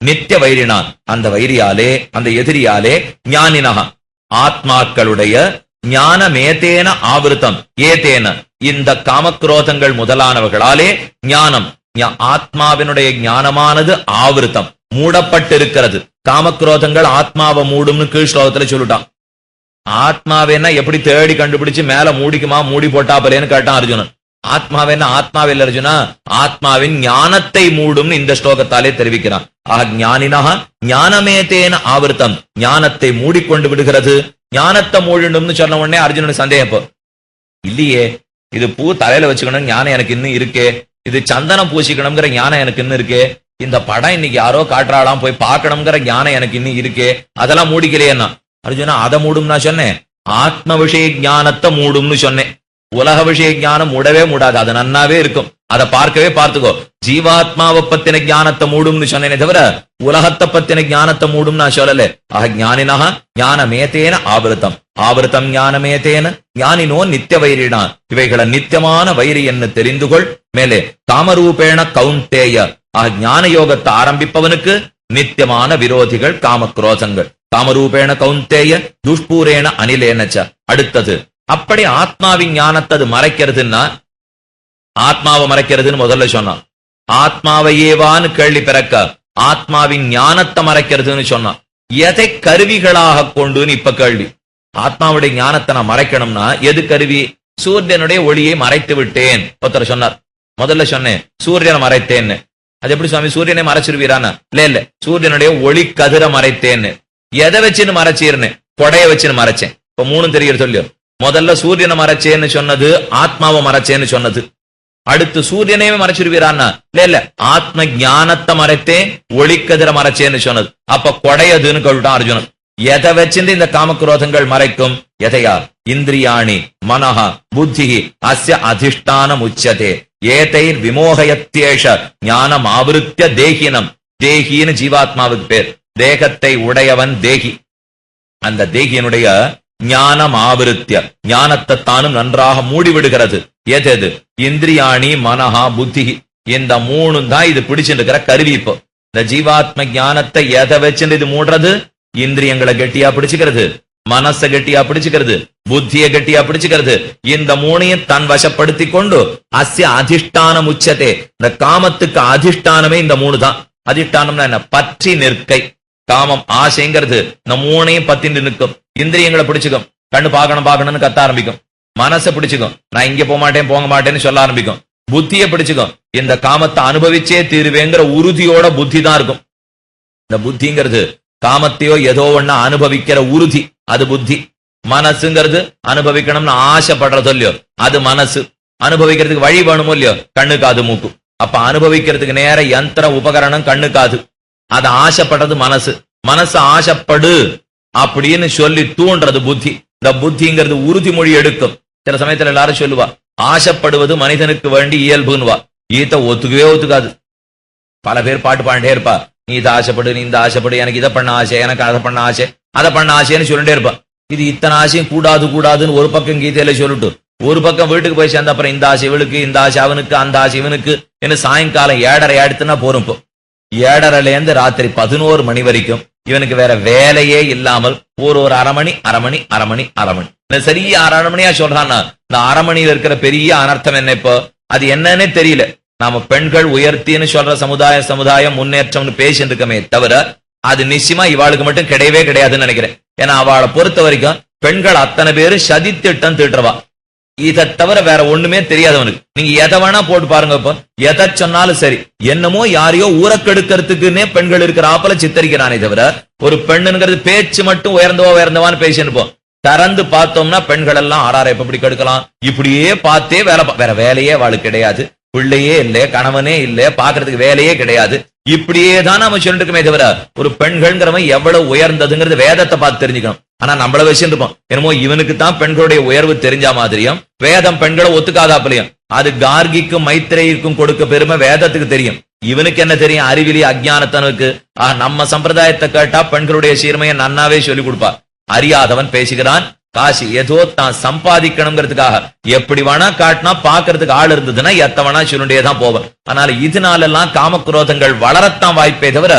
நித்திய வைரினா அந்த வைரியாலே அந்த எதிரியாலே ஞானினஹ ஆத்மாக்களுடைய ஞானமேதேன ஆவிருத்தம் ஏதேன இந்த காமக்ரோதங்கள் முதலானவர்களாலே ஞானம் ஆத்மாவினுடைய ஞானமானது ஆவிருத்தம் மூடப்பட்டிருக்கிறது. காமக்ரோதங்கள் ஆத்மாவை மூடும்னு கீழ் ஸ்லோகத்துல சொல்லிட்டான். ஆத்மாவேன்னா எப்படி தேடி கண்டுபிடிச்சு மேல மூடிக்குமா மூடி போட்டா போலேன்னு கேட்டான் அர்ஜுனன். ஆத்மாவேன்னா ஆத்மாவில் அர்ஜுனா ஆத்மாவின் ஞானத்தை மூடும் இந்த ஸ்லோகத்தாலே தெரிவிக்கிறான். ஆக ஞானினா ஞானமேதேன ஆவிருத்தம் ஞானத்தை மூடிக்கொண்டு விடுகிறது. ஞானத்தை மூடிடும்னு சொன்ன உடனே அர்ஜுனனுக்கு சந்தேகம், இல்லையே இது பூ தலையில வச்சுக்கணும் ஞானம் எனக்கு இன்னும் இருக்கே, இது சந்தனம் பூசிக்கணுங்கிற ஞானம் எனக்கு இன்னும் இருக்கே, இந்த படம் இன்னைக்கு யாரோ காட்டுறாளாம் போய் பார்க்கணுங்கிற ஞானம் எனக்கு இன்னும் இருக்கே, அதெல்லாம் மூடிக்கலையேன்னா அர்ஜுனா அதை மூடும் நான் சொன்னேன். ஆத்ம விஷய ஞானத்தை மூடும்னு சொன்னேன். உலக விஷய ஞானம் மூடவே மூடாது, அது நன்னாவே இருக்கும், அதை பார்க்கவே பார்த்துக்கோ. ஜீவாத்மாவை பத்தின ஞானத்தை மூடும்னு சொன்னேனே தவிர உலகத்தை பத்தின ஞானத்தை மூடும் நான் சொல்லல. ஆக ஞானினா ஞானமேதேன ஆவிருத்தம் ஆவிருத்தம் ஞானமேதேன ஞானினோ நித்திய வைரினா இவைகளை நித்தியமான வைரி என்று தெரிந்து கொள். மேலே காமரூபேண கௌந்தேய ஆக ஞான யோகத்தை ஆரம்பிப்பவனுக்கு நித்தியமான விரோதிகள் காமக்ரோதங்கள். காமரூபேண கௌந்தேய துஷ்பூரேண அனிலேனச்ச. அடுத்தது அப்படி ஆத்மாவின் ஞானத்தை அது மறைக்கிறதுன்னா ஆத்மாவை மறைக்கிறதுன்னு முதல்ல சொன்னான். ஆத்மாவையேவான்னு கேள்வி பிறக்க ஆத்மாவின் ஞானத்தை மறைக்கிறதுன்னு சொன்னான். எதை கருவிகளாக கொண்டுன்னு இப்ப கேள்வி. ஆத்மாவுடைய ஞானத்தை நான் மறைக்கணும்னா எது கருவி? சூரியனுடைய ஒளியை மறைத்து விட்டேன் ஒருத்தர் சொன்னார். முதல்ல சொன்னேன் சூரியனை மறைத்தேன்னு. அது எப்படி சுவாமி சூரியனை மறைச்சிருவீரானா? இல்ல சூரியனுடைய ஒளி கதிரை மறைத்தேன்னு. எதை வச்சுன்னு மறைச்சீர்னு? கொடைய வச்சுன்னு மறைச்சேன். இப்ப மூணும் தெரியறது சொல்லியோ. முதல்ல சூரியனை மறைச்சேன்னு சொன்னது ஆத்மாவை மறைச்சேன்னு சொன்னது. அடுத்து சூரியனையே மறைச்சிருவீரான்னா? இல்ல ஆத்ம ஞானத்தை மறைத்தேன் ஒளிக்கதிரை மறைச்சேன்னு சொன்னது. அப்ப கொடையதுன்னு சொல்லிட்டான் அர்ஜுனன். எதை வச்சிருந்து இந்த காமக்ரோதங்கள் மறைக்கும்? எதையா? இந்திரியாணி மனஹா புத்தி அஸ்ய அதிஷ்டானம் உச்சதே ஏதைர் விமோகயத்யேஷ ஞானம் ஆவிருத்திய தேகினம். தேகின்னு ஜீவாத்மாவுக்கு பேர். தேகத்தை உடையவன் தேகி. அந்த தேகியனுடைய ஞானம் ஆவிருத்திய ஞானத்தை தானும் நன்றாக மூடிவிடுகிறது. எது? இந்திரியாணி மனஹா புத்தி. இந்த மூணும் தான் இது பிடிச்சிருக்கிற கருவி. இப்போ இந்த ஜீவாத்ம ஞானத்தை எதை வச்சுட்டு இது மூடுறது? இந்திரியங்களை கெட்டியா பிடிச்சுக்கிறது, மனசை கெட்டியா பிடிச்சுக்கிறது, புத்திய கெட்டியா பிடிச்சுக்கிறது. இந்த மூணையும் தன் வசப்படுத்தி கொண்டு அஸ்ய அதிஷ்டானம் உச்சதே. இந்த காமத்துக்கு அதிஷ்டானமே இந்த மூணு தான். அதிஷ்டானம்னா என்ன? பற்றி நிற்கை. காமம் ஆசைங்கிறது இந்த மூணையும் பத்திட்டு நிற்கும். இந்திரியங்களை பிடிச்சுக்கும். கண்ணு பார்க்கணும்னு கத்த ஆரம்பிக்கும். மனசை பிடிச்சுக்கும். நான் இங்க போக மாட்டேன் போக மாட்டேன்னு சொல்ல ஆரம்பிக்கும். புத்தியை பிடிச்சுக்கும். இந்த காமத்தை அனுபவிச்சே தீருவேங்கிற உறுதியோட புத்தி தான் இருக்கும். இந்த புத்திங்கிறது காமத்தையோ ஏதோ ஒண்ணு அனுபவிக்கிற உறுதி, அது புத்தி. மனசுங்கிறது அனுபவிக்கணும்னு ஆசைப்படுறதோ இல்லையோ அது மனசு. அனுபவிக்கிறதுக்கு வழி வேணுமோ இல்லையோ கண்ணு காது மூக்கு. அப்ப அனுபவிக்கிறதுக்கு நேர யந்திர உபகரணம் கண்ணு காது. அது ஆசைப்படுறது மனசு. மனசு ஆசைப்படு அப்படின்னு சொல்லி தூண்டுறது புத்தி. இந்த புத்திங்கிறது உறுதிமொழி எடுக்கும். சில சமயத்துல எல்லாரும் சொல்லுவா ஆசைப்படுவது மனிதனுக்கு வேண்டி இயல்புன்னுவா. ஈத்த ஒத்துக்கவே ஒத்துக்காது. பல பேர் பாட்டு பாண்டே இருப்பா. நீ இதை ஆசைப்படு, நீ இந்த ஆசைப்படு, எனக்கு இதை பண்ண ஆசை, எனக்கு அதை பண்ண ஆசை, அதை பண்ண ஆசைன்னு சொல்லிட்டே இருப்பா. இது இத்தனை ஆசையும் கூடாது கூடாதுன்னு ஒரு பக்கம் கீதையில சொல்லிட்டு ஒரு பக்கம் வீட்டுக்கு போய் சேர்ந்த அப்புறம் இந்த ஆசை இவளுக்கு, இந்த ஆசை அவனுக்கு, அந்த ஆசை இவனுக்கு என்ன சாயங்காலம் 7:30 ஆயிடுத்துன்னா போறோம். இப்போ 7:30லேருந்து ராத்திரி 11 மணி வரைக்கும் இவனுக்கு வேற வேலையே இல்லாமல் ஒரு அரை மணி சரியா 1/2 மணியா சொல்றான்னா இந்த 1/2 மணியில இருக்கிற பெரிய அனர்த்தம் என்ன? இப்போ அது என்னன்னே தெரியல. நாம பெண்கள் உயர்த்தின்னு சொல்ற சமுதாயம் முன்னேற்றம்னு பேசிட்டு இருக்கமே தவிர அது நிச்சயமா இவாளுக்கு மட்டும் கிடையவே கிடையாதுன்னு நினைக்கிறேன். ஏன்னா அவளை பொறுத்த வரைக்கும் பெண்கள் அத்தனை பேரு சதி திட்டம் தீட்டுறவா. இதை தவிர வேற ஒண்ணுமே தெரியாதவனுக்கு. நீங்க எதை வேணா போட்டு பாருங்க. இப்போ எதை சொன்னாலும் சரி என்னமோ யாரையோ ஊரக்கெடுக்கிறதுக்குன்னே பெண்கள் இருக்கிற ஆப்பல சித்தரிக்கிறானே தவிர ஒரு பெண்ணுங்கிறது பேச்சு மட்டும் உயர்ந்தவான்னு பேசிட்டு திறந்து பார்த்தோம்னா பெண்கள் எல்லாம் ஆறார எப்படி கெடுக்கலாம் இப்படியே பார்த்தே வேற வேலையே அவளுக்கு கிடையாது. பிள்ளையே இல்ல, கணவனே இல்ல, பாக்குறதுக்கு வேலையே கிடையாது. இப்படியே தான் நம்ம சொல்லிட்டு இருக்கமே தவிர ஒரு பெண்கள்ங்கிறவன் எவ்வளவு உயர்ந்ததுங்கிறது வேதத்தை பார்த்து தெரிஞ்சுக்கணும். ஆனா நம்மள வச்சுட்டு இருப்போம் என்னமோ இவனுக்கு தான் பெண்களுடைய உயர்வு தெரிஞ்ச மாதிரியும் வேதம் பெண்களை ஒத்துக்காதாப்பிலையும். அது கார்கிக்கும் மைத்ரேயிக்கும் கொடுக்க பெருமை வேதத்துக்கு தெரியும். இவனுக்கு என்ன தெரியும்? அறிவிலி அஜ்ஞானத்தனுக்கு. நம்ம சம்பிரதாயத்தை கேட்டா பெண்களுடைய சீர்மையை நன்னாவே சொல்லி கொடுப்பா. அறியாதவன் பேசுகிறான். காசு ஏதோ தான் சம்பாதிக்கணுங்கிறதுக்காக எப்படி வேணா காட்டினா பாக்குறதுக்கு ஆள் இருந்ததுன்னா எத்த வேணா சொல்லிட்டே தான் போவேன். அதனால இதனால எல்லாம் காமக்ரோதங்கள் வளரத்தான் வாய்ப்பே தவிர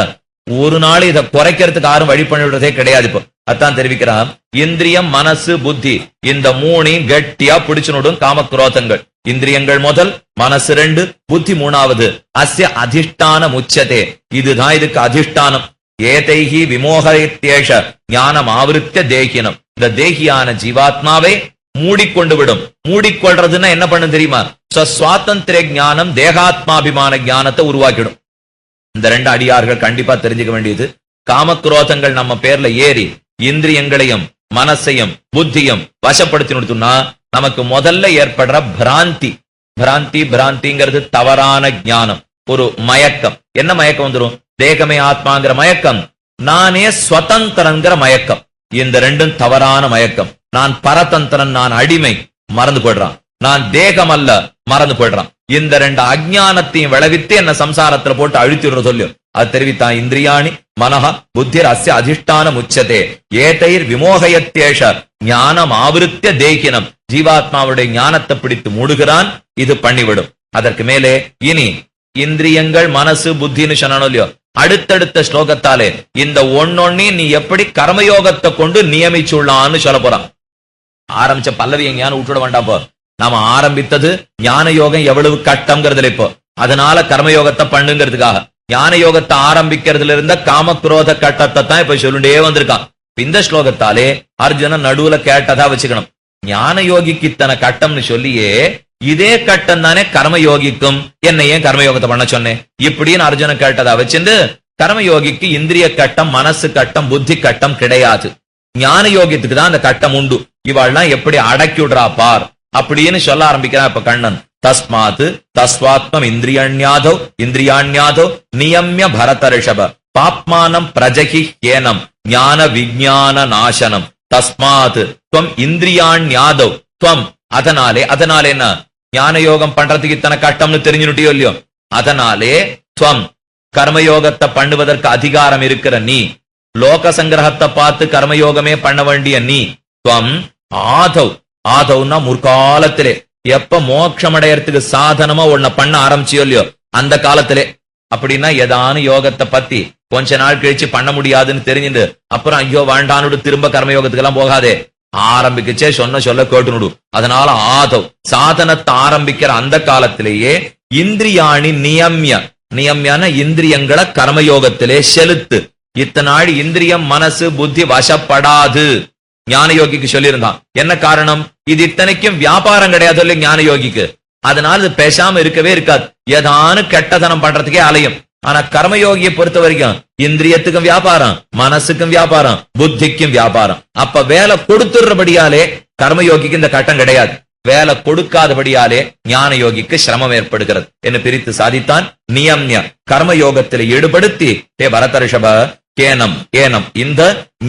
ஒரு நாள் இதை குறைக்கிறதுக்கு யாரும் வழி பண்ணிவிடுறதே கிடையாது. இப்போ அதான் தெரிவிக்கிறான், இந்திரியம் மனசு புத்தி இந்த மூணையும் கெட்டியா பிடிச்சுனுடும் காமக்ரோதங்கள். இந்திரியங்கள் முதல், மனசு 2, புத்தி 3வது. அஸ்ய அதிஷ்டான முச்சதே, இதுதான் இதுக்கு அதிஷ்டானம். ஏதைஹி விமோகயத்யேஷ ஞானம் ஆவருத்திய தேகினம், இந்த தேகியான ஜீவாத்மாவை மூடிக்கொண்டு விடும். மூடிக்கொள்றதுன்னா என்ன பண்ண தெரியுமா? சுவாதந்திர ஞானம் தேகாத்மாபிமான ஞானத்தை உருவாக்கிடும். இந்த 2 அடியார்கள் கண்டிப்பா தெரிஞ்சுக்க வேண்டியது. காமக்ரோதங்கள் நம்ம பேர்ல ஏறி இந்திரியங்களையும் மனசையும் புத்தியும் வசப்படுத்தி நிறுத்தும்னா நமக்கு முதல்ல ஏற்படுற பிராந்திங்கிறது தவறான ஞானம், ஒரு மயக்கம். என்ன மயக்கம் வந்துடும்? தேகமே ஆத்மாங்கிற மயக்கம், நானே ஸ்வதந்திரங்கிற மயக்கம். இந்த 2ம் தவறான மயக்கம். நான் பரதந்திரன், நான் அடிமை, மறந்து போடுறான். நான் தேகம் அல்ல, மறந்து போயிடுறான். இந்த 2 அஜ்ஞானத்தையும் விளைவித்து என்ன சம்சாரத்துல போட்டு அழித்துடுற சொல்லு. அது தெரிவித்தான், இந்திரியாணி மனஹ புத்திர் அஸ்ய அதிஷ்டான முச்சதே ஏதைர் விமோகயத்யேஷ ஞானம் ஆவருத்திய தேகினம், ஜீவாத்மாவுடைய ஞானத்தை பிடித்து மூடுகிறான். இது பண்ணிவிடும். அதற்கு மேலே இனி இந்திரியங்கள் மனசு புத்தின்னு சொன்னானோ இல்லையோ, அடுத்தடுத்த ஸ்லோகத்தாலே இந்த ஒன்னொன்னையும் நீ எப்படி கர்மயோகத்தை கொண்டு நியமிச்சுள்ளான்னு சொல்ல போறான். ஆரம்பிச்ச பல்லவி எங்கேயானு விட்டுட வேண்டாப்போ. நாம ஆரம்பித்தது ஞான யோகம் எவ்வளவு கட்டம்ங்கிறதுல இப்போ, அதனால கர்மயோகத்தை பண்ணுங்கிறதுக்காக. ஞான யோகத்தை ஆரம்பிக்கிறதுல இருந்த காமக்ரோத கட்டத்தை தான் இப்ப சொல்லிட்டே வந்திருக்கான். இந்த ஸ்லோகத்தாலே அர்ஜுனன் நடுவுல கேட்டதா வச்சுக்கணும். ஞான யோகிக்கு இத்தனை கட்டம்னு சொல்லியே இதே கட்டம் தானே கர்மயோகிக்கும், என்ன ஏன் கர்மயோகத்தை பண்ண சொன்னேன் இப்படின்னு அர்ஜுனன் கேட்டதா வச்சிருந்து, கர்மயோகிக்கு இந்திரிய கட்டம் மனசு கட்டம் புத்தி கட்டம் கிடையாது. ஞான யோகியத்துக்கு தான் அந்த கட்டம் உண்டு. இவாள்லாம் எப்படி அடக்கி விடுறா பார் அப்படின்னு சொல்ல ஆரம்பிக்கிறான் இப்ப கண்ணன். தஸ்மாத் தஸ்வாத்மம் இந்திரியாண்யாதோ நியம்ய பரத ரிஷப பாப்மானம் பிரஜகி ஏனம் ஞான விஞ்ஞான நாசனம் தஸ்மாத் துவம் இந்திரியாண்யாதோ துவம். அதனாலே என்ன ஞான யோகம் பண்றதுக்கு இத்தனை கட்டம்னு தெரிஞ்சுட்டியோ இல்லையோ, அதனாலே துவம் கர்மயோகத்தை பண்ணுவதற்கு அதிகாரம் இருக்கிற நீ, லோக சங்கிரகத்தை பார்த்து கர்மயோகமே பண்ண வேண்டிய நீ, துவம் ஆதவ்னா முற்காலத்திலே எப்ப மோட்சம் அடையறதுக்கு சாதனமா உன்னை பண்ண ஆரம்பிச்சியோ இல்லையோ அந்த காலத்திலே. அப்படின்னா ஏதானு யோகத்தை பத்தி கொஞ்ச நாள் கழிச்சு பண்ண முடியாதுன்னு தெரிஞ்சுட்டு அப்புறம் ஐயோ வேண்டான்னு திரும்ப கர்மயோகத்துக்கு எல்லாம் போகாதே. ஆரம்பிக்கச்சே சொல்ல கேட்டுனுடு. அதனால ஆதவ் சாதனத்தை ஆரம்பிக்கிற அந்த காலத்திலேயே இந்திரியாணி நியம்யான இந்திரியங்களை கர்மயோகத்திலே செலுத்து. இத்தனை நாள் இந்திரியம் மனசு புத்தி வசப்படாது ஞான யோகிக்கு சொல்லியிருந்தான். என்ன காரணம்? இது இத்தனைக்கும் வியாபாரம் கிடையாது இல்ல ஞான யோகிக்கு. அதனால இது பேசாம இருக்கவே இருக்காது, ஏதானு கெட்டதனம் பண்றதுக்கே அலையும். ஆனா கர்மயோகியை பொறுத்த வரைக்கும் இந்திரியத்துக்கும் வியாபாரம், மனசுக்கும் வியாபாரம், புத்திக்கும் வியாபாரம். அப்ப வேலை கொடுத்துடுறபடியாலே கர்மயோகிக்கு இந்த கட்டம் கிடையாது. வேலை கொடுக்காதபடியாலே ஞான யோகிக்கு சிரமம் ஏற்படுகிறது என்று பிரித்து சாதித்தான். நியம்ய கர்மயோகத்தில் ஈடுபடுத்தி தே பரதரிஷப ஏனம் இந்த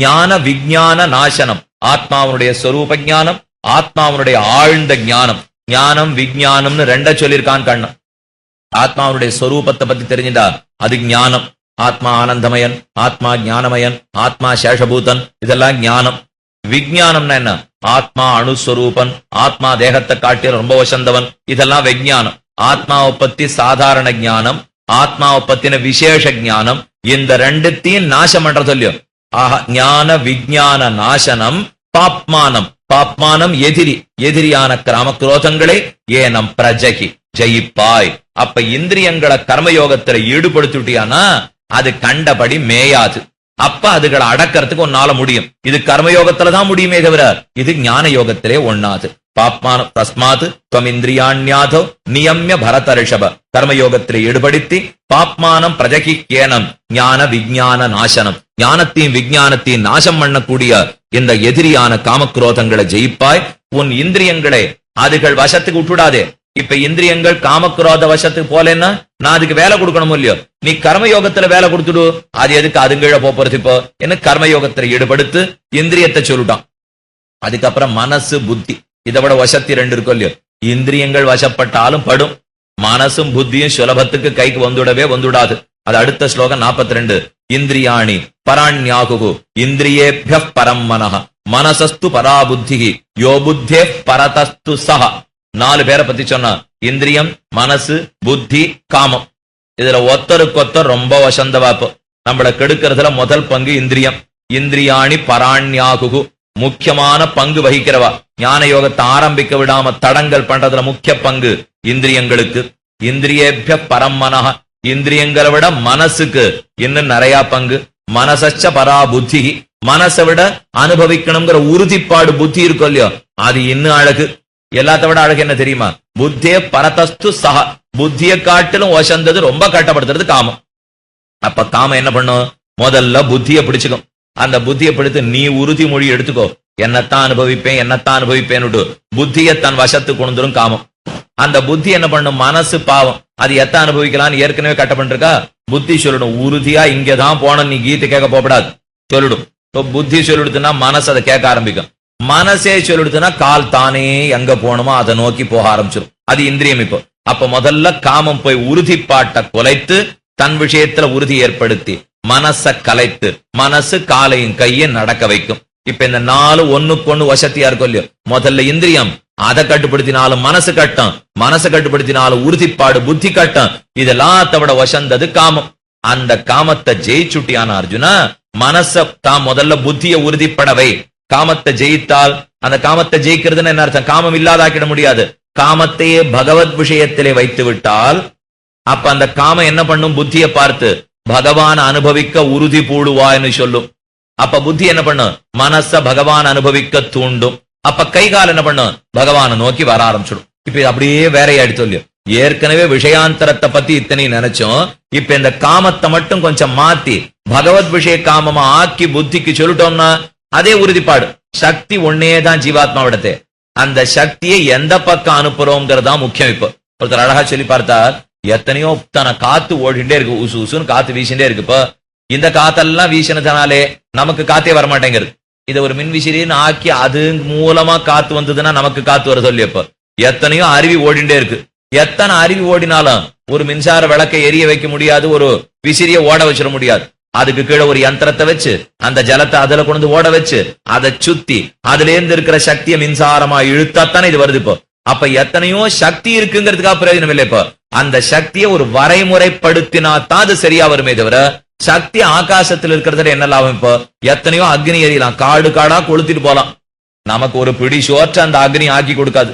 ஞான விஞ்ஞான நாசனம், ஆத்மாவனுடைய ஸ்வரூப ஞானம், ஆத்மாவனுடைய ஆழ்ந்த ஞானம். ஞானம் விஞ்ஞானம்னு 2 சொல்லியிருக்கான் கண்ணன். ஆத்மாவுடைய ஸ்வரூபத்தை பத்தி தெரிஞ்சுட்டா அது ஞானம். ஆத்மா ஆனந்தமயன், ஆத்மா ஞானமயன், ஆத்மா சேஷபூதன், இதெல்லாம் ஞானம். விஞ்ஞானம்னா என்ன? ஆத்மா அணுஸ்வரூபன், ஆத்மா தேகத்தை காட்டிய ரொம்ப வசந்தவன், இதெல்லாம் விஞ்ஞானம். ஆத்மாவை பத்தி சாதாரண ஞானம், ஆத்மாவை பத்தின விசேஷ ஞானம். இந்த 2த்தையும் நாசம் பண்ற சொல்லியோ. ஆஹா, ஞான விஞ்ஞான நாசனம் பாப்மானம் எதிரியான கிராமக்ரோதங்களை ஏனம் பிரஜகி ஜெயிப்பாய். அப்ப இந்திரியங்களை கர்மயோகத்துல ஈடுபடுத்திட்டியானா அது கண்டபடி மேயாது. அப்ப அதுகளை அடக்கிறதுக்கு ஒன்னால முடியும். இது கர்மயோகத்துலதான் முடியுமே தவிர இது ஞான யோகத்திலே ஒண்ணாது. பாப்மானம் தஸ்மாத் துவமிந்திரியாண்யாதோ நியம்ய பரத ரிஷப கர்மயோகத்திலே ஈடுபடுத்தி பாப்மானம் பிரஜகி ஏனம் ஞான விஞ்ஞான நாசனம், ஞானத்தையும் விஞ்ஞானத்தையும் நாசம் பண்ணக்கூடிய இந்த எதிரியான காமக்ரோதங்களை ஜெயிப்பாய். உன் இந்திரியங்களை அதுகள் வசத்துக்கு விட்டுடாதே. இப்ப இந்திரியங்கள் காமக்ரோத வசத்துக்கு போலன்னா நான் அதுக்கு வேலை கொடுக்கணும் இல்லையோ. நீ கர்மயோகத்துல வேலை கொடுத்துடு, அது எதுக்கு அதுங்கீழ போறது? இப்போ என்ன கர்மயோகத்துல ஈடுபடுத்து இந்திரியத்தை சொல்லிட்டான். அதுக்கப்புறம் மனசு புத்தி, இதை விட வசத்தி 2 இருக்கும் இல்லையோ. இந்திரியங்கள் வசப்பட்டாலும் படும், மனசும் புத்தியும் சுலபத்துக்கு கைக்கு வந்துடாது. அது அடுத்த ஸ்லோகம் 42. இந்திரியாணி பராண்யாகு இந்திரியேபிய பரம் மனஹ மனசஸ்து பராபுத்தி யோ புத்தே பரதஸ்து சஹ. 4 பேரை பத்தி சொன்னா, இந்திரியம் மனசு புத்தி காமம். இதுல ஒத்தருக்கொத்தர் ரொம்ப வசந்தவாப்பு. நம்மளை கெடுக்கிறதுல முதல் பங்கு இந்திரியம். இந்திரியாணி பராண்யாகுகு, முக்கியமான பங்கு வகிக்கிறவா. ஞான யோகத்தை ஆரம்பிக்க விடாம தடங்கல் பண்றதுல முக்கிய பங்கு இந்திரியங்களுக்கு. இந்திரியேபிய பரம்மனஹ, இந்திரியங்களை விட மனசுக்கு இன்னும் நிறைய பங்கு. மனசச்ச பரா புத்தி, மனசை விட அனுபவிக்கணுங்கிற உறுதிப்பாடு புத்தி இருக்கும் இல்லையோ, அது இன்னும் அழகு. எல்லாத்த விட அழகு என்ன தெரியுமா? புத்திய பரதஸ்து சஹ, புத்திய காட்டிலும் ஒசந்தது ரொம்ப கட்டப்படுத்துறது காமம். அப்ப காமம் என்ன பண்ணும்? முதல்ல புத்திய பிடிச்சுக்கும். அந்த புத்திய பிடித்து நீ உறுதி மொழி எடுத்துக்கோ, என்னத்தான் அனுபவிப்பேன் என்னத்தான் அனுபவிப்பேன்னு புத்திய தன் வசத்து கொண்டுரும் காமம். அந்த புத்தி என்ன பண்ணும்? மனசு பாவம், அது எத்த அனுபவிக்கலாம்னு ஏற்கனவே கட்ட பண்ணிருக்கா. புத்தி சொல்லணும், உறுதியா இங்கதான் போன, நீ கீதை கேட்க போகப்படாது சொல்லிடும். புத்தி சொல்லிடுதுன்னா மனசு அதை கேட்க ஆரம்பிக்கும். மனசே சொல்லிடுதுன்னா கால் தானே எங்க போகணுமோ அதை நோக்கி போக ஆரம்பிச்சிடும். அது இந்திரியம். இப்போ அப்ப முதல்ல காமம் போய் உறுதிப்பாட்டை குலைத்து தன் விஷயத்துல உறுதி ஏற்படுத்தி மனச கலைத்து மனசு காலையும் கையும் நடக்க வைக்கும். இப்ப இந்த 4 ஒண்ணுக்கு ஒண்ணு வசதியா இருக்கும் இல்லையோ. முதல்ல இந்திரியம், அதை கட்டுப்படுத்தினாலும் மனசு கட்டம், மனசை கட்டுப்படுத்தினாலும் உறுதிப்பாடு புத்தி கட்டம். இதெல்லாம் விட வசந்தது காமம். அந்த காமத்தை ஜெயிச்சுட்டியான அர்ஜுனா, மனச தான் முதல்ல புத்திய உறுதிப்படவை. காமத்தை ஜெயித்தால், அந்த காமத்தை ஜெயிக்கிறதுன்னு என்ன அர்த்தம்? காமம் இல்லாதாக்கிட முடியாது. காமத்தையே பகவத் விஷயத்திலே வைத்து விட்டால் அப்ப அந்த காமம் என்ன பண்ணும்? புத்தியை பார்த்து பகவான் அனுபவிக்க உறுதி பூடுவான்னு சொல்லும். அப்ப புத்தி என்ன பண்ணும்? மனச பகவான் அனுபவிக்க தூண்டும். அப்ப கை கால் என்ன பண்ணும்? பகவானை நோக்கி வர ஆரம்பிச்சிடும். இப்ப அப்படியே வேறையாடி சொல்லியும். ஏற்கனவே விஷயாந்தரத்தை பத்தி இத்தனை நினைச்சோம். இப்ப இந்த காமத்தை மட்டும் கொஞ்சம் மாத்தி பகவத் விஷய காமமா ஆக்கி புத்திக்கு சொல்லிட்டோம்னா அதே உறுதிப்பாடு. சக்தி ஒன்னேதான் ஜீவாத்மாவிடத்தே. அந்த சக்தியை எந்த பக்கம் அனுப்புறோம்ங்கிறதா முக்கியம். இப்போ ஒருத்தர் அழகா சொல்லி பார்த்தா, எத்தனையோ தன காத்து ஓடிண்டே இருக்கு, உசு உசுன்னு காத்து வீசிண்டே இருக்கு. இப்போ இந்த காத்தெல்லாம் வீசினதுனாலே நமக்கு காத்தே வரமாட்டேங்கிறது. இதை ஒரு மின்விசிறின்னு ஆக்கி அது மூலமா காத்து வந்ததுன்னா நமக்கு காத்து வர சொல்லி. இப்போ எத்தனையோ அருவி ஓடிண்டே இருக்கு. எத்தனை அருவி ஓடினாலும் ஒரு மின்சார விளக்கை எரிய வைக்க முடியாது, ஒரு விசிறிய ஓட வச்சிட முடியாது. அதுக்கு கீழே ஒரு யந்திரத்தை வச்சு அந்த ஜலத்தை அதுல கொண்டு ஓட வச்சு அதை சுத்தி அதுல இருந்து இருக்கிற சக்தியை மின்சாரமா இழுத்தாத்தானே இது வருது. இப்போ அப்ப எத்தனையோ சக்தி இருக்குங்கிறதுக்காக பிரயோஜனம் இல்லை. இப்போ அந்த சக்தியை ஒரு வரைமுறைப்படுத்தினா தான் அது சரியா வருமே தவிர, சக்தி ஆகாசத்தில் இருக்கிறதுல என்ன லாபம்? இப்போ எத்தனையோ அக்னி எரியலாம், காடு காடா கொளுத்திட்டு போலாம், நமக்கு ஒரு பிடி சோற்ற அந்த அக்னி ஆக்கி கொடுக்காது.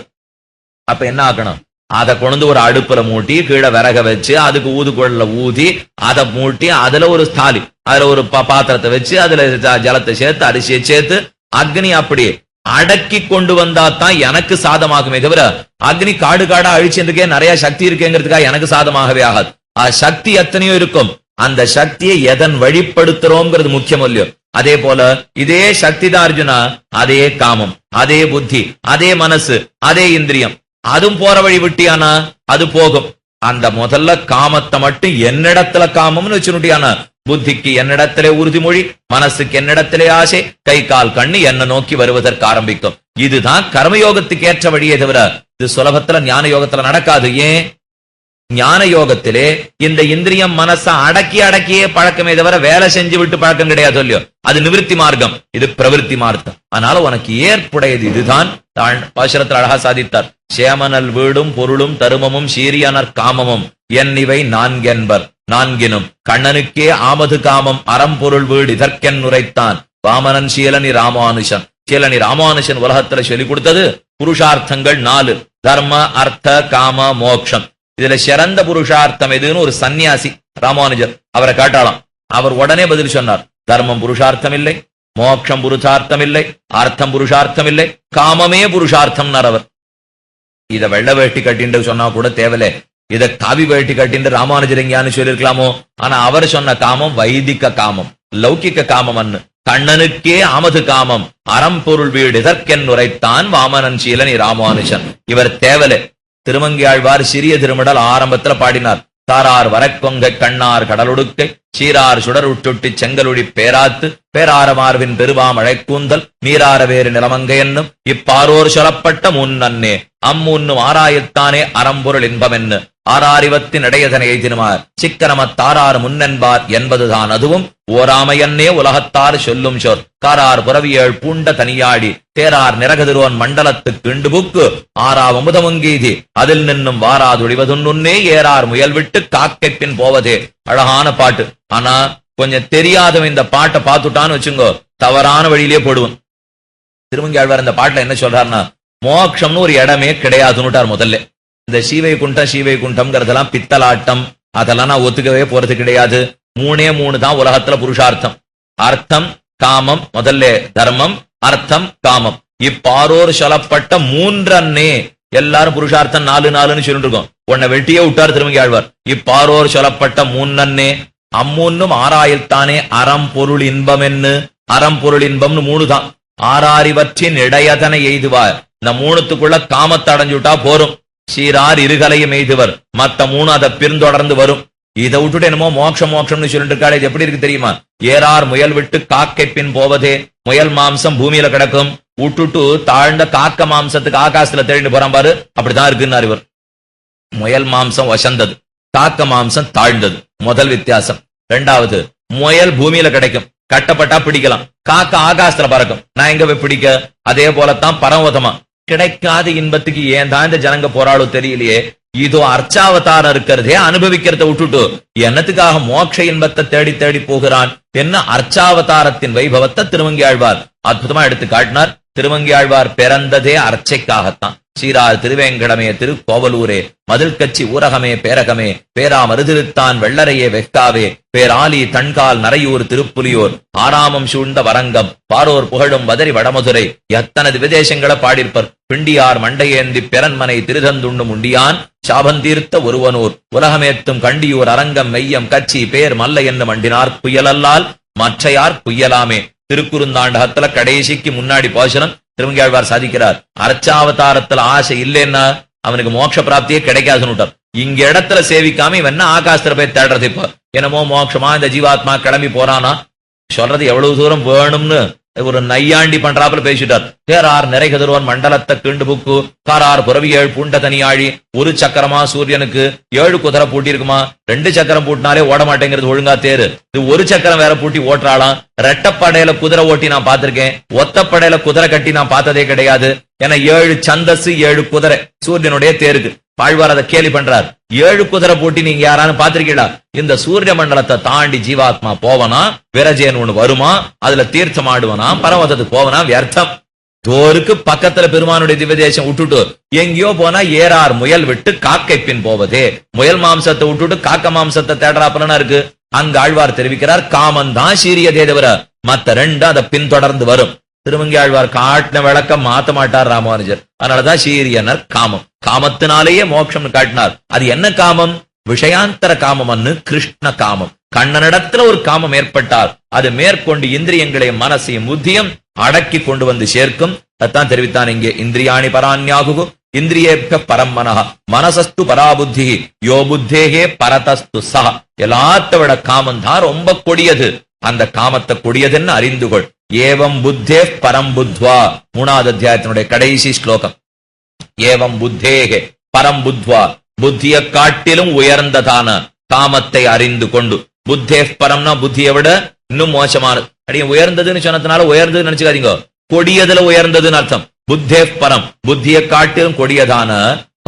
அப்ப என்ன ஆக்கணும்? அதை கொண்டு ஒரு அடுப்புல மூட்டி கீழே விறக வச்சு அதுக்கு ஊதுகுழல ஊதி அதை மூட்டி அதுல ஒரு ஸ்தாலி, அதுல ஒரு பாத்திரத்தை வச்சு அதுல ஜலத்தை சேர்த்து அரிசியை சேர்த்து அக்னி அப்படி அடக்கி கொண்டு வந்தா தான் எனக்கு சாதமாகுமே தவிர, அக்னி காடு காடா அழிச்சதுக்கே நிறைய சக்தி இருக்குங்கிறதுக்காக எனக்கு சாதமாகவே ஆகாது. சக்தி எத்தனையோ இருக்கும், அந்த சக்தியை எதன் வழிப்படுத்துறோம்ங்கிறது முக்கியம் இல்லையோ. அதே போல இதே சக்தி தான் அர்ஜுனா, அதே காமம், அதே புத்தி, அதே மனசு, அதே இந்திரியம், அதுவும் போற வழி விட்டியானா அது போகும். அந்த முதல்ல காமத்தை மட்டும் என்னிடத்துல காமம்னு வச்சுட்டியானா, புத்திக்கு என்னிடத்திலே உறுதிமொழி, மனசுக்கு என்னிடத்திலே ஆசை, கை கால் கண்ணு என்ன நோக்கி வருவதற்கு ஆரம்பிக்கும். இதுதான் கர்மயோகத்துக்கு ஏற்ற வழியே தவிர இது சுலபத்துல ஞான யோகத்துல நடக்காது. ஏன்? ஞான யோகத்திலே இந்த இந்திரியம் மனச அடக்கி அடக்கியே பழக்கமே தவிர வேலை செஞ்சு விட்டு பழக்கம் கிடையாது இல்லையோ. அது நிவிருத்தி மார்க்கம், இது பிரவிற்த்தி மார்க்கம். அதனால உனக்கு ஏற்புடையது இதுதான். பாசுரத்தில் அழகா சாதித்தார். சேமனல் வீடும் பொருளும் தருமமும் சீரியனர் காமமும் என்னிவை நான்கென்பர் நான்கினும் கண்ணனுக்கே ஆமது காமம் அறம்பொருள் வீடு இதற்கென் உரைத்தான் வாமனன் சீலனி ராமானுஷன். சீலனி ராமானுஷன் உலகத்துல சொல்லிக் கொடுத்தது புருஷார்த்தங்கள் 4: தர்ம, அர்த்த, காம, மோக்ஷம். இதுல சிறந்த புருஷார்த்தம் எதுன்னு ஒரு சன்னியாசி ராமானுஜர் அவரை காட்டாளாம். அவர் உடனே பதில் சொன்னார், தர்மம் புருஷார்த்தம் இல்லை, மோட்சம் புருஷார்த்தம் இல்லை, அர்த்தம் புருஷார்த்தம் இல்லை, காமமே புருஷார்த்தம். அவர் இத வெள்ள வேட்டி கட்டின்னு சொன்னா கூட தேவலே, இத காவி வேட்டி கட்டின்னு ராமானுஜர் எங்கேயான்னு சொல்லிருக்கலாமோ. ஆனா அவர் சொன்ன காமம் வைதிக காமம், லௌகிக்க காமம். கண்ணனுக்கே ஆமது காமம் அறம்பொருள் வீடு இதற்கென் உரைத்தான் வாமனன் சீலனி ராமானுஷன். இவர் தேவலே. திருமங்கியாழ்வார் சிறிய திருமடல் ஆரம்பத்துல பாடினார். தாரார் வரக்கொங்கை கண்ணார் கடலொடுக்கை சீரார் சுடர் உட்டுட்டி செங்கலுடி பேராத்து பேராரமார்வின் பெருவாம் அழைக்கூந்தல் நீரார வேறு நிலமங்கை என்னும் இப்பாரோர் சொல்லப்பட்ட முன்னே அம்முன்னும் ஆராயத்தானே அறம்பொருள் இன்பமென்னு ஆறாரிவத்தின் இடையதனை எய்தினுமார் சிக்கனமத் தாராறு முன்னென்பார் என்பதுதான் அதுவும் ஓராமையன்னே உலகத்தார் சொல்லும் சொற் காரார் புறவியேள் பூண்ட தனியாடி தேரார் நிறகதிரோன் மண்டலத்து கிண்டுபுக்கு ஆறா அமுதமுங்கீதி அதில் நின்னும் வாராதுழிவதுன்னே ஏறார் முயல் விட்டு காக்கை பின் போவதே. அழகான பாட்டு. ஆனா கொஞ்சம் தெரியாதவன் இந்த பாட்டை பார்த்துட்டான்னு வச்சுங்கோ, தவறான வழியிலே போடுவான். திருமங்கையாழ்வார் இந்த பாட்டுல என்ன சொல்றாருன்னா, மோட்சம்னு ஒரு இடமே கிடையாதுன்னுட்டார் முதல்ல. இந்த சீவைகுண்டம்ங்கிறதெல்லாம் பித்தலாட்டம், அதெல்லாம் நான் ஒத்துக்கவே போறது கிடையாது. மூணே மூணு தான் உலகத்துல புருஷார்த்தம். அர்த்தம் காமம், முதல்ல தர்மம், அர்த்தம் காமம். இப்பாரோர் சொல்லப்பட்ட மூன்றன்னே எல்லாரும் புருஷார்த்தம் 4 சொல்லிட்டு இருக்கோம். உன்னை வெட்டியே விட்டார் திருமங்கையாழ்வார். இப்பாரோர் சொல்லப்பட்ட மூன்னன்னே அம்மூன்னும் ஆறாயிரத்தானே அறம் பொருள் இன்பம் என்று. அறம் பொருள் இன்பம்னு 3 தான். ஆறாரிவற்றின் இடையதனை எய்துவார். இந்த 3த்துக்குள்ள காமத்தை அடைஞ்சுட்டா போரும். சீரார் இருகலையும் எய்துவர். மத்த 3 அதை பின்தொடர்ந்து வரும். இதை விட்டுட்டு என்னமோ மோட்சம்னு சொல்லிட்டு இருக்காரு. இது எப்படி இருக்கு தெரியுமா? ஏறார் முயல் விட்டு காக்கை பின் போவதே. முயல் மாம்சம் பூமியில கிடக்கும், விட்டுட்டு தாழ்ந்த காக்க மாம்சத்துக்கு ஆகாசத்துல தேடிட்டு போறான் பாரு, அப்படிதான் இருக்குன்னாரு இவர். முயல் மாம்சம் வசந்தது, காக்க மாம்சம் தாழ்ந்தது. முதல் வித்தியாசம். 2வது, முயல் பூமியில கிடைக்கும், கட்டப்பட்டா பிடிக்கலாம். காக்க ஆகாசத்துல பறக்கும், நான் எங்க போய் பிடிக்க? அதே போலத்தான் பரமதமா கிடைக்காத இன்பத்துக்கு ஏன் தான் இந்த ஜனங்க போராடும் தெரியலையே. இதோ அர்ச்சாவதாரம் இருக்கிறதே அனுபவிக்கிறத விட்டுட்டு என்னத்துக்காக மோட்ச இன்பத்தை தேடி தேடி போகிறான் என்ன அர்ச்சாவதாரத்தின் வைபவத்தை திருமங்கையாழ்வார் அற்புதமா எடுத்து காட்டினார். திருமங்கையாழ்வார் பிறந்ததே அர்ச்சைக்காகத்தான். சீரார் திருவேங்கடமே திருக்கோவலூரே மதில் கட்சி ஊரகமே பேரகமே பேரா மருதிருத்தான் வெள்ளரையே வெக்காவே பேராலி தன்கால் நரையூர் திருப்புலியூர் ஆராமம் சூழ்ந்த வரங்கம் பாரோர் புகழும் வதரி வடமதுரை எத்தனது விதேசங்களை பாடிருப்பர். பிண்டியார் மண்டையேந்தி பெரன்மனை திருதந்துண்டு முண்டியான் சாபந்தீர்த்த ஒருவனூர் உலகமேத்தும் கண்டியூர் அரங்கம் மெய்யம் கட்சி பேர் மல்ல என்று மண்டினார் புயலல்லால் மற்றையார் புயலாமே. திருக்குறுந்தாண்டகத்துல கடைசிக்கு முன்னாடி பாசனம் திருமங்கையாழ்வார் சாதிக்கிறார். அர்ச்சாவதாரத்துல ஆசை இல்லைன்னா அவனுக்கு மோட்ச பிராப்தியே கிடைக்காதுன்னு. இங்க இடத்துல சேவிக்காம இவன் என்ன ஆகாசத்துல போய் தேடுறது? இப்ப என்னமோ மோட்சமா இந்த ஜீவாத்மா கிளம்பி போறானா சொல்றது எவ்வளவு தூரம் வேணும்னு ஒரு நையாண்டி பண்றாப்புல பேசிட்டார். தேரார் நிறை கதிர்வன் மண்டலத்தை கீண்டு புக்கு காரார் புறவியேழ் பூண்ட தனியாழி. ஒரு சக்கரமா சூரியனுக்கு 7 குதிரை பூட்டி இருக்குமா? 2 சக்கரம் பூட்டினாலே ஓட மாட்டேங்கிறது ஒழுங்கா தேரு. இது ஒரு சக்கரம் வேற பூட்டி ஓட்டுறாளாம். ரெட்டப்படையில குதிரை ஓட்டி நான் பார்த்திருக்கேன், ஒத்தப்படையில குதிரை கட்டி நான் பார்த்ததே கிடையாது. ஏன்னா 7 சந்தஸ் 7 குதிரை சூரியனுடைய தேருக்கு. பாழ்வார் அதை கேலி பண்றார். 7 குதிரை போட்டி நீங்க யாரானு பாத்திருக்கீங்களா? இந்த சூரிய மண்டலத்தை தாண்டி ஜீவாத்மா போவனா, விரஜேன்னு ஒண்ணு வருமா, அதுல தீர்த்தம் ஆடுவனா, பரமதத்துக்கு போவனா, வியர்த்தம். தோருக்கு பக்கத்துல பெருமானுடைய திவ்யதேசம் விட்டுட்டு எங்கேயோ போனா ஏறார் முயல் விட்டு காக்கை பின் போவதே. முயல் மாம்சத்தை விட்டுட்டு காக்க மாம்சத்தை தேடுறாப்பலனா இருக்கு. அங்க ஆழ்வார் தெரிவிக்கிறார், காமன் தான் சீரியதே தவிர மத்த 2 அதை பின்தொடர்ந்து வரும். திருமங்கையாழ்வார் காட்டின விளக்கம் மாத்த மாட்டார் ராமானுஜர். அதனாலதான் சீரியனர் காமம். காமத்தினாலேயே மோட்சம் காட்டினார். அது என்ன காமம்? விஷயாந்தர காமம்னு கிருஷ்ண காமம். கண்ணனிடத்துல ஒரு காமம் ஏற்பட்டால் அது மேற்கொண்டு இந்திரியங்களையும் மனசையும் புத்தியும் அடக்கி கொண்டு வந்து சேர்க்கும். அதான் தெரிவித்தான் இங்கே. இந்திரியாணி பராண்யாகு இந்திரியேப்க பரம் மனஹ மனசஸ்து பராபுத்தி யோ புத்தேகே பரதஸ்து சஹ. எல்லாத்த விட காமம் தான் ரொம்ப கொடியது. அந்த காமத்தை கொடியதுன்னு அறிந்துகொள். ஏவம் புத்தே பரம் புத்வா 3வது அத்தியாயத்தினுடைய கடைசி ஸ்லோகம். ஏவம் புத்தேகே பரம் புத்வா, புத்திய காட்டிலும் உயர்ந்ததான காமத்தை அறிந்து கொண்டு. புத்தே பரம்னா புத்தியை விட இன்னும் மோசமானது. அடி உயர்ந்ததுன்னு சொன்னதுனால உயர்ந்ததுன்னு நினைச்சுக்காதீங்க, கொடியதுல உயர்ந்ததுன்னு அர்த்தம். புத்தே பரம், புத்திய காட்டிலும் கொடியதான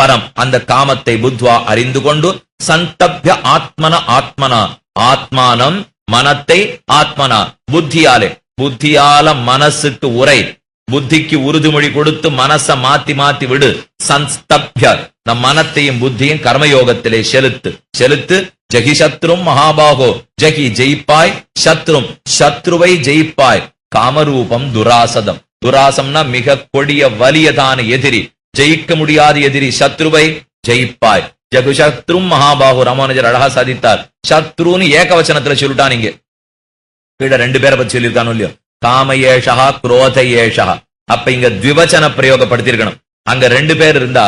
பரம் அந்த காமத்தை புத்வா அறிந்து கொண்டு சந்தப்ய ஆத்மன ஆத்மனா ஆத்மானம் மனத்தை ஆத்மனா புத்தியாலே, புத்தியால மனசுக்கு உரை, புத்திக்கு உறுதிமொழி கொடுத்து மனச மாத்தி மாத்தி விடு. சன்ஸ்தப்ய நம் மனத்தையும் புத்தியும் கர்மயோகத்திலே செலுத்து. ஜகி சத்ரும் மகாபாகோ, ஜகி ஜெயிப்பாய், சத்ரும் சத்ருவை ஜெயிப்பாய். காமரூபம் துராசதம், துராசம்னா மிக கொடிய வலியதான எதிரி, ஜெயிக்க முடியாத எதிரி சத்ருவை ஜெயிப்பாய். ஜகு சத்ரும் மகாபாகோ ராமானுஜர் அழகா சாதித்தார். சத்ருன்னு ஏகவச்சனத்துல சொல்லிட்டான். இங்க கீழ 2 பேரை பத்தி சொல்லியிருக்கானோ இல்லையோ, காம ஏஷா குரோத ஏஷா. அப்ப இங்க த்விவச்சன பிரயோகப்படுத்திருக்கணும். அங்க 2 பேர் இருந்தா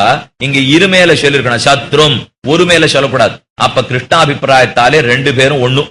இங்க இருமேல சொல்லிருக்கணும். சத்ரும் ஒரு மேல சொல்லக்கூடாது. அப்ப கிருஷ்ணாபிப்பிராயத்தாலே 2 பேரும் ஒண்ணும்.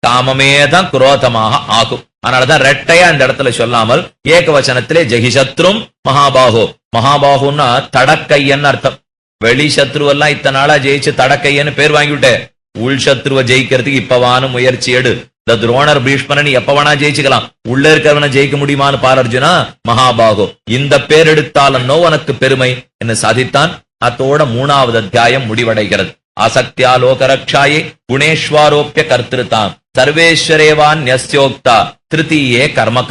காமமே தான் குரோதமாக ஆகும். அதனாலதான் ரெட்டையா இந்த இடத்துல சொல்லாமல் ஏகவச்சனத்திலே ஜெகி சத்ரும் மகாபாகோ. மகாபாகுன்னா தடக்கையன்னு அர்த்தம். வெளி சத்ருவெல்லாம் இத்தனை நாளா ஜெயிச்சு தடக்கையன்னு பேர் வாங்கிவிட்டேன். உள் சத்ருவ ஜெயிக்கிறதுக்கு இப்பவான முயற்சி எடு. இந்த துரோணர் பீஷ்மரன் எப்ப வேணா ஜெயிச்சுக்கலாம், உள்ள இருக்கிறவனை ஜெயிக்க முடியுமான்னு பார் அர்ஜுனா. மகாபாகோ இந்த பேர் எடுத்தாலன்னோ உனக்கு பெருமை என்று சாதித்தான். அத்தோட 3வது அத்தியாயம் முடிவடைகிறது. ஆசக்தியா லோகரக்ஷாயே குணேஸ்வாரோப்பிய கர்த்திருத்தான் சர்வேஸ்வரேவான்யஸ்யோக்தா திருத்தீயே கர்ம